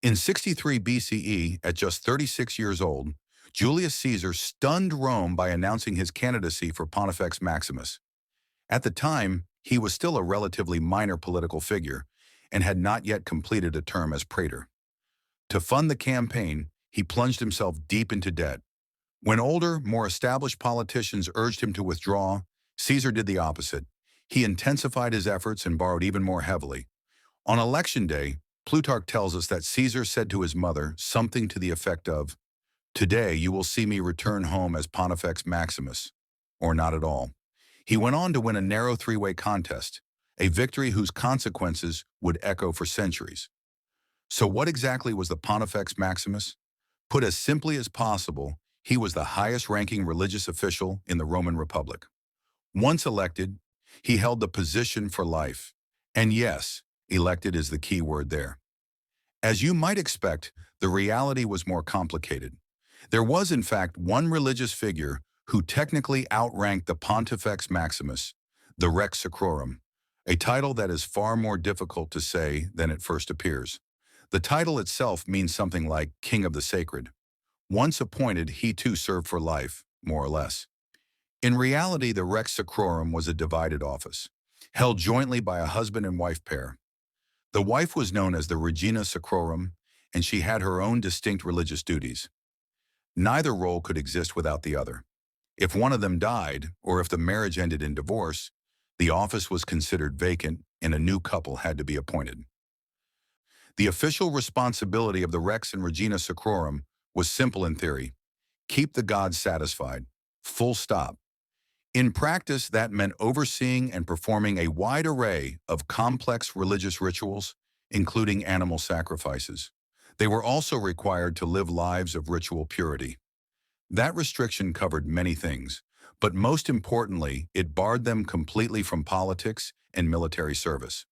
In 63 BCE, at just 36 years old, Julius Caesar stunned Rome by announcing his candidacy for Pontifex Maximus. At the time, he was still a relatively minor political figure and had not yet completed a term as praetor. To fund the campaign, he plunged himself deep into debt. When older, more established politicians urged him to withdraw, Caesar did the opposite. He intensified his efforts and borrowed even more heavily. On election day, Plutarch tells us that Caesar said to his mother something to the effect of, "Today you will see me return home as Pontifex Maximus," or not at all. He went on to win a narrow three-way contest, a victory whose consequences would echo for centuries. So what exactly was the Pontifex Maximus? Put as simply as possible, he was the highest-ranking religious official in the Roman Republic. Once elected, he held the position for life. And yes, elected is the key word there. As you might expect, the reality was more complicated. There was, in fact, one religious figure who technically outranked the Pontifex Maximus, the Rex Sacrorum, a title that is far more difficult to say than it first appears. The title itself means something like King of the Sacred. Once appointed, he too served for life, more or less. In reality, the Rex Sacrorum was a divided office, held jointly by a husband and wife pair. The wife was known as the Regina Sacrorum, and she had her own distinct religious duties. Neither role could exist without the other. If one of them died, or if the marriage ended in divorce, the office was considered vacant and a new couple had to be appointed. The official responsibility of the Rex and Regina Sacrorum was simple in theory: keep the gods satisfied, full stop. In practice, that meant overseeing and performing a wide array of complex religious rituals, including animal sacrifices. They were also required to live lives of ritual purity. That restriction covered many things, but most importantly, it barred them completely from politics and military service.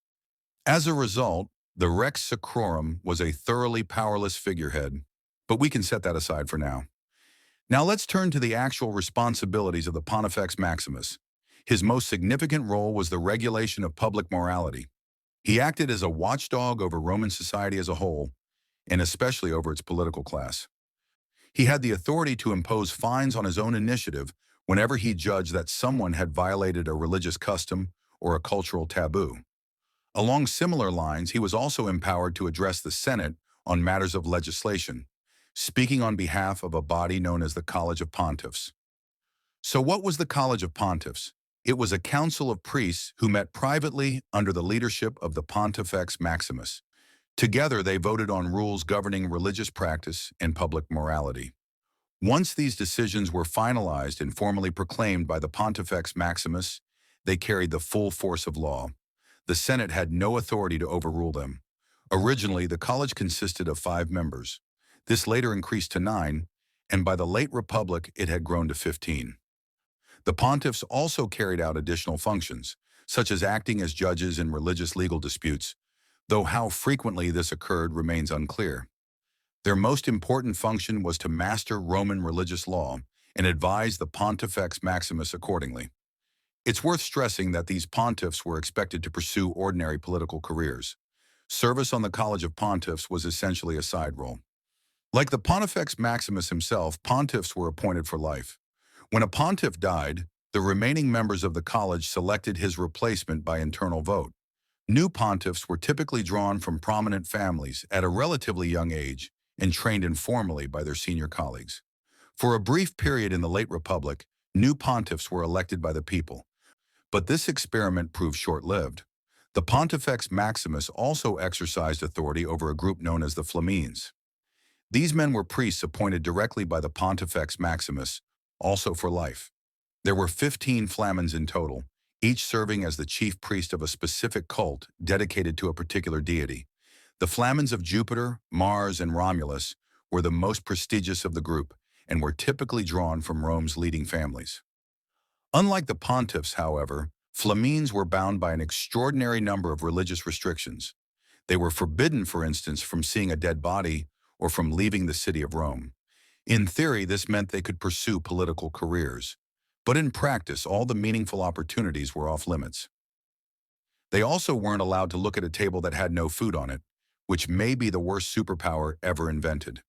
As a result, the Rex Sacrorum was a thoroughly powerless figurehead, but we can set that aside for now. Now let's turn to the actual responsibilities of the Pontifex Maximus. His most significant role was the regulation of public morality. He acted as a watchdog over Roman society as a whole, and especially over its political class. He had the authority to impose fines on his own initiative whenever he judged that someone had violated a religious custom or a cultural taboo. Along similar lines, he was also empowered to address the Senate on matters of legislation, speaking on behalf of a body known as the College of Pontiffs. So what was the College of Pontiffs? It was a council of priests who met privately under the leadership of the Pontifex Maximus. Together, they voted on rules governing religious practice and public morality. Once these decisions were finalized and formally proclaimed by the Pontifex Maximus, they carried the full force of law. The Senate had no authority to overrule them. Originally, the college consisted of 5 members. This later increased to 9, and by the late Republic, it had grown to 15. The pontiffs also carried out additional functions, such as acting as judges in religious legal disputes, though how frequently this occurred remains unclear. Their most important function was to master Roman religious law and advise the Pontifex Maximus accordingly. It's worth stressing that these pontiffs were expected to pursue ordinary political careers. Service on the College of Pontiffs was essentially a side role. Like the Pontifex Maximus himself, pontiffs were appointed for life. When a pontiff died, the remaining members of the college selected his replacement by internal vote. New pontiffs were typically drawn from prominent families at a relatively young age and trained informally by their senior colleagues. For a brief period in the late Republic, new pontiffs were elected by the people. But this experiment proved short-lived. The Pontifex Maximus also exercised authority over a group known as the Flamines. These men were priests appointed directly by the Pontifex Maximus, also for life. There were 15 Flamens in total, each serving as the chief priest of a specific cult dedicated to a particular deity. The Flamens of Jupiter, Mars, and Romulus were the most prestigious of the group and were typically drawn from Rome's leading families. Unlike the pontiffs, however, Flamines were bound by an extraordinary number of religious restrictions. They were forbidden, for instance, from seeing a dead body or from leaving the city of Rome. In theory, this meant they could pursue political careers, but in practice, all the meaningful opportunities were off limits. They also weren't allowed to look at a table that had no food on it, which may be the worst superpower ever invented.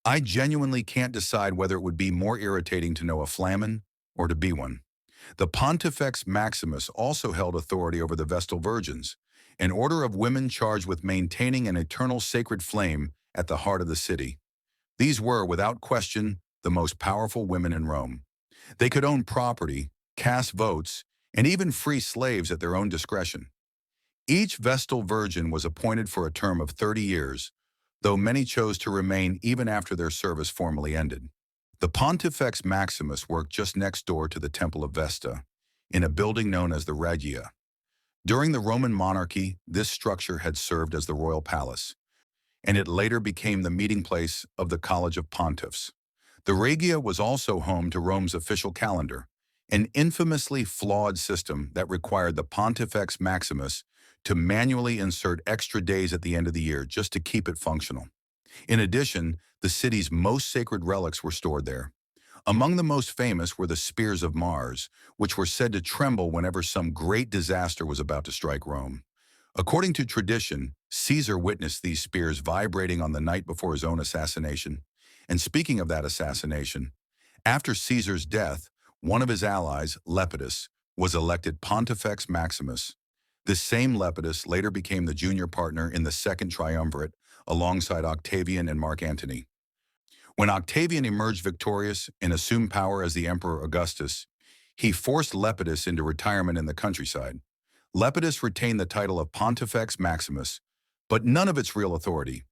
I genuinely can't decide whether it would be more irritating to know a Flamen or to be one. The Pontifex Maximus also held authority over the Vestal Virgins, an order of women charged with maintaining an eternal sacred flame at the heart of the city. These were, without question, the most powerful women in Rome. They could own property, cast votes, and even free slaves at their own discretion. Each Vestal Virgin was appointed for a term of 30 years, though many chose to remain even after their service formally ended. The Pontifex Maximus worked just next door to the Temple of Vesta, in a building known as the Regia. During the Roman monarchy, this structure had served as the royal palace, and it later became the meeting place of the College of Pontiffs. The Regia was also home to Rome's official calendar, an infamously flawed system that required the Pontifex Maximus to manually insert extra days at the end of the year just to keep it functional. In addition, the city's most sacred relics were stored there. Among the most famous were the spears of Mars, which were said to tremble whenever some great disaster was about to strike Rome. According to tradition, Caesar witnessed these spears vibrating on the night before his own assassination. And speaking of that assassination, after Caesar's death, one of his allies, Lepidus, was elected Pontifex Maximus. This same Lepidus later became the junior partner in the Second Triumvirate alongside Octavian and Mark Antony. When Octavian emerged victorious and assumed power as the Emperor Augustus, he forced Lepidus into retirement in the countryside. Lepidus retained the title of Pontifex Maximus, but none of its real authority.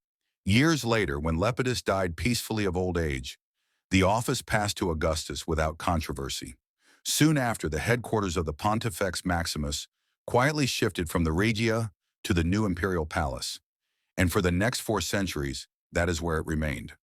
Years later, when Lepidus died peacefully of old age, the office passed to Augustus without controversy. Soon after, the headquarters of the Pontifex Maximus quietly shifted from the Regia to the new imperial palace. And for the next 4 centuries, that is where it remained.